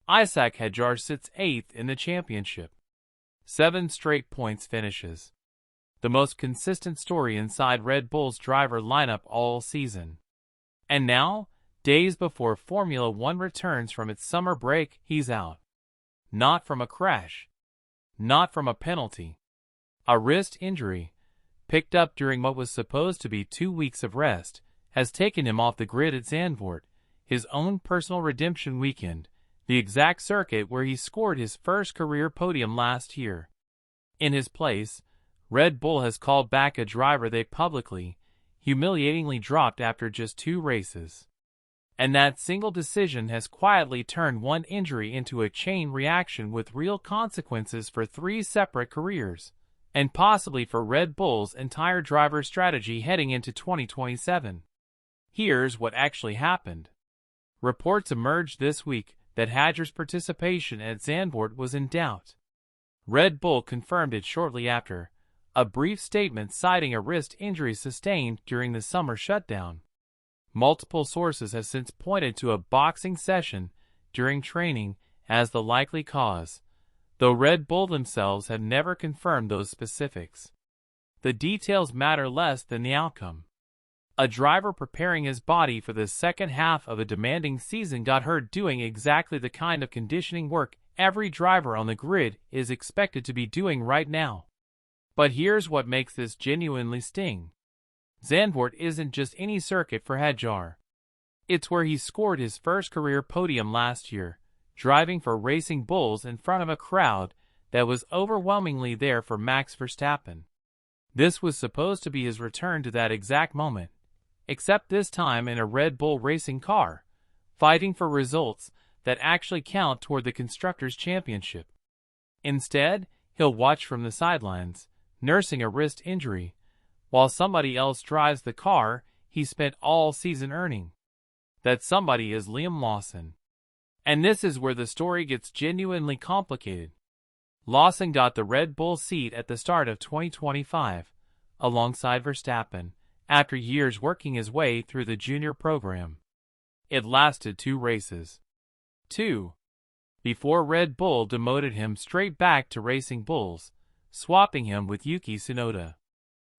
Isack Hadjar sits 8th in the championship. 7 straight points finishes. The most consistent story inside Red Bull's driver lineup all season. And now, days before Formula One returns from its summer break, he's out. Not from a crash. Not from a penalty. A wrist injury, picked up during what was supposed to be 2 weeks of rest, has taken him off the grid at Zandvoort, his own personal redemption weekend, the exact circuit where he scored his first career podium last year. In his place, Red Bull has called back a driver they publicly, humiliatingly dropped after just 2 races. And that single decision has quietly turned one injury into a chain reaction with real consequences for 3 separate careers, and possibly for Red Bull's entire driver strategy heading into 2027. Here's what actually happened. Reports emerged this week that Hadjar's participation at Zandvoort was in doubt. Red Bull confirmed it shortly after, a brief statement citing a wrist injury sustained during the summer shutdown. Multiple sources have since pointed to a boxing session during training as the likely cause, though Red Bull themselves have never confirmed those specifics. The details matter less than the outcome. A driver preparing his body for the second half of a demanding season got hurt doing exactly the kind of conditioning work every driver on the grid is expected to be doing right now. But here's what makes this genuinely sting. Zandvoort isn't just any circuit for Hadjar. It's where he scored his first career podium last year, driving for Racing Bulls in front of a crowd that was overwhelmingly there for Max Verstappen. This was supposed to be his return to that exact moment, except this time in a Red Bull racing car, fighting for results that actually count toward the Constructors' Championship. Instead, he'll watch from the sidelines, nursing a wrist injury, while somebody else drives the car he spent all season earning. That somebody is Liam Lawson. And this is where the story gets genuinely complicated. Lawson got the Red Bull seat at the start of 2025, alongside Verstappen, after years working his way through the junior program. It lasted 2 races. 2. Before Red Bull demoted him straight back to Racing Bulls, swapping him with Yuki Tsunoda.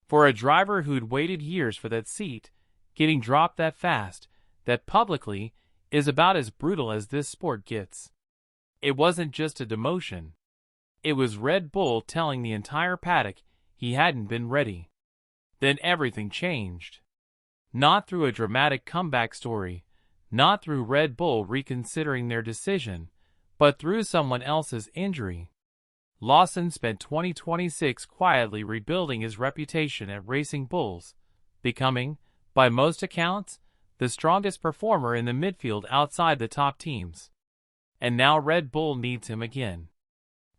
For a driver who'd waited years for that seat, getting dropped that fast, that publicly, is about as brutal as this sport gets. It wasn't just a demotion. It was Red Bull telling the entire paddock he hadn't been ready. Then everything changed. Not through a dramatic comeback story, not through Red Bull reconsidering their decision, but through someone else's injury. Lawson spent 2026 quietly rebuilding his reputation at Racing Bulls, becoming, by most accounts, the strongest performer in the midfield outside the top teams. And now Red Bull needs him again.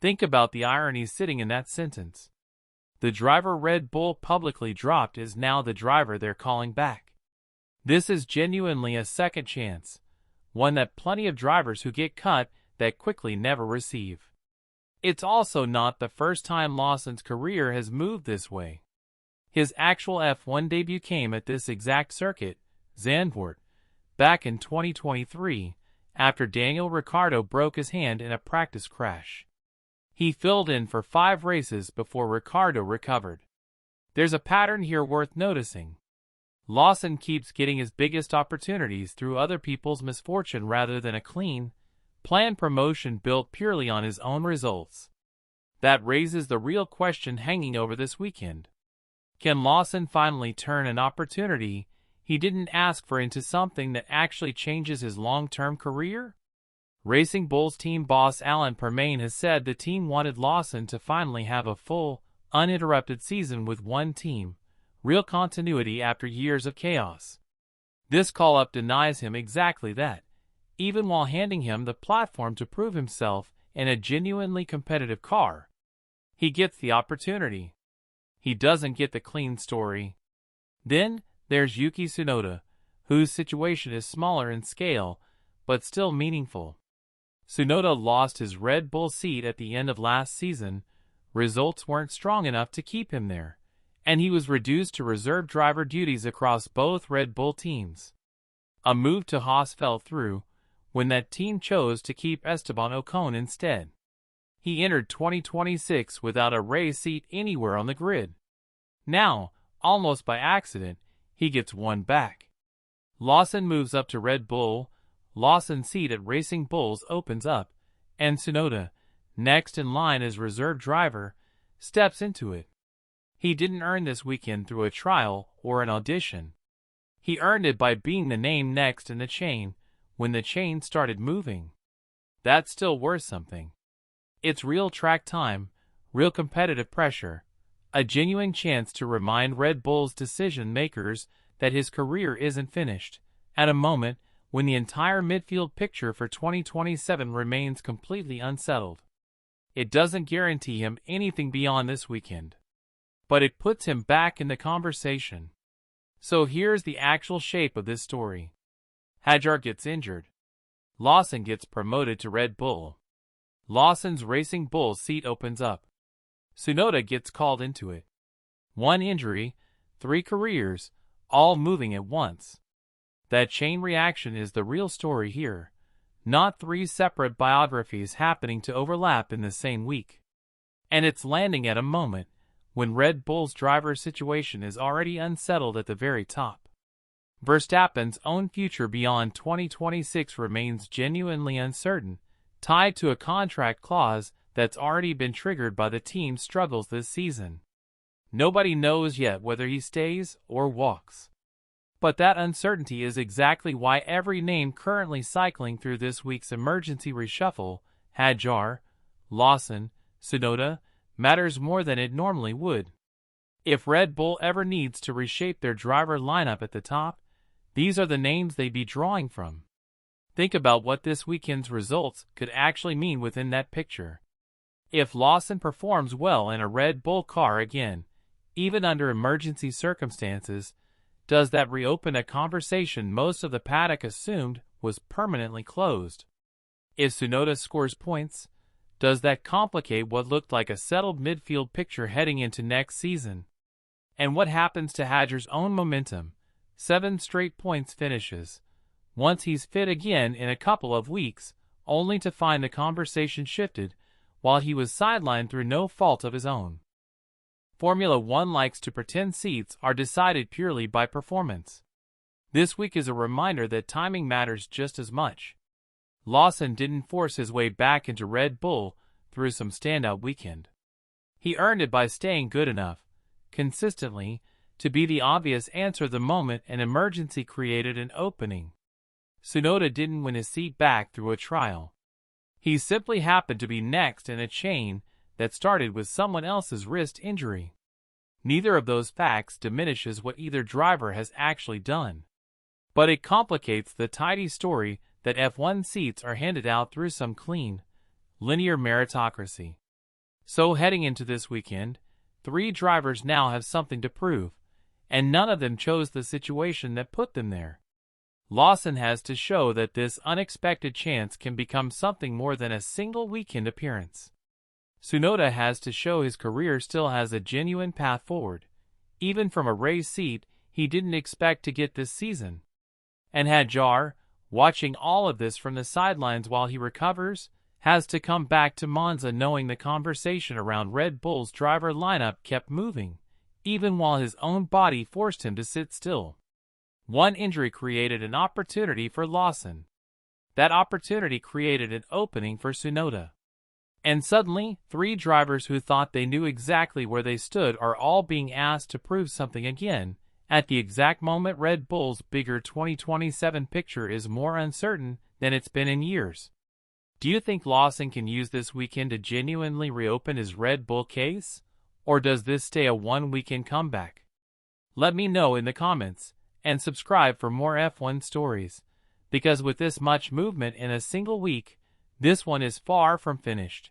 Think about the irony sitting in that sentence. The driver Red Bull publicly dropped is now the driver they're calling back. This is genuinely a second chance, one that plenty of drivers who get cut that quickly never receive. It's also not the first time Lawson's career has moved this way. His actual F1 debut came at this exact circuit, Zandvoort, back in 2023, after Daniel Ricciardo broke his hand in a practice crash. He filled in for 5 races before Ricciardo recovered. There's a pattern here worth noticing. Lawson keeps getting his biggest opportunities through other people's misfortune rather than a clean, planned promotion built purely on his own results. That raises the real question hanging over this weekend. Can Lawson finally turn an opportunity he didn't ask for into something that actually changes his long-term career? Racing Bulls team boss Alain Permane has said the team wanted Lawson to finally have a full, uninterrupted season with one team, real continuity after years of chaos. This call-up denies him exactly that, even while handing him the platform to prove himself in a genuinely competitive car. He gets the opportunity. He doesn't get the clean story. Then, there's Yuki Tsunoda, whose situation is smaller in scale, but still meaningful. Tsunoda lost his Red Bull seat at the end of last season. Results weren't strong enough to keep him there, and he was reduced to reserve driver duties across both Red Bull teams. A move to Haas fell through, when that team chose to keep Esteban Ocon instead. He entered 2026 without a race seat anywhere on the grid. Now, almost by accident, he gets one back. Lawson moves up to Red Bull, Lawson's seat at Racing Bulls opens up, and Tsunoda, next in line as reserve driver, steps into it. He didn't earn this weekend through a trial or an audition. He earned it by being the name next in the chain when the chain started moving. That's still worth something. It's real track time, real competitive pressure, a genuine chance to remind Red Bull's decision makers that his career isn't finished, at a moment when the entire midfield picture for 2027 remains completely unsettled. It doesn't guarantee him anything beyond this weekend, but it puts him back in the conversation. So here's the actual shape of this story. Hadjar gets injured. Lawson gets promoted to Red Bull. Lawson's Racing Bull seat opens up. Tsunoda gets called into it. One injury, 3 careers, all moving at once. That chain reaction is the real story here, not 3 separate biographies happening to overlap in the same week. And it's landing at a moment when Red Bull's driver's situation is already unsettled at the very top. Verstappen's own future beyond 2026 remains genuinely uncertain, tied to a contract clause that's already been triggered by the team's struggles this season. Nobody knows yet whether he stays or walks. But that uncertainty is exactly why every name currently cycling through this week's emergency reshuffle, Hadjar, Lawson, Tsunoda, matters more than it normally would. If Red Bull ever needs to reshape their driver lineup at the top, these are the names they'd be drawing from. Think about what this weekend's results could actually mean within that picture. If Lawson performs well in a Red Bull car again, even under emergency circumstances, does that reopen a conversation most of the paddock assumed was permanently closed? If Tsunoda scores points, does that complicate what looked like a settled midfield picture heading into next season? And what happens to Hadjar's own momentum? 7 straight points finishes. Once he's fit again in a couple of weeks, only to find the conversation shifted while he was sidelined through no fault of his own. Formula One likes to pretend seats are decided purely by performance. This week is a reminder that timing matters just as much. Lawson didn't force his way back into Red Bull through some standout weekend. He earned it by staying good enough, consistently, to be the obvious answer the moment an emergency created an opening. Tsunoda didn't win his seat back through a trial. He simply happened to be next in a chain that started with someone else's wrist injury. Neither of those facts diminishes what either driver has actually done. But it complicates the tidy story that F1 seats are handed out through some clean, linear meritocracy. So heading into this weekend, 3 drivers now have something to prove, and none of them chose the situation that put them there. Lawson has to show that this unexpected chance can become something more than a single weekend appearance. Tsunoda has to show his career still has a genuine path forward, even from a race seat he didn't expect to get this season. And Hadjar, watching all of this from the sidelines while he recovers, has to come back to Monza knowing the conversation around Red Bull's driver lineup kept moving, even while his own body forced him to sit still. One injury created an opportunity for Lawson. That opportunity created an opening for Tsunoda. And suddenly, 3 drivers who thought they knew exactly where they stood are all being asked to prove something again, at the exact moment Red Bull's bigger 2027 picture is more uncertain than it's been in years. Do you think Lawson can use this weekend to genuinely reopen his Red Bull case? Or does this stay a one-weekend comeback? Let me know in the comments, and subscribe for more F1 stories, because with this much movement in a single week, this one is far from finished.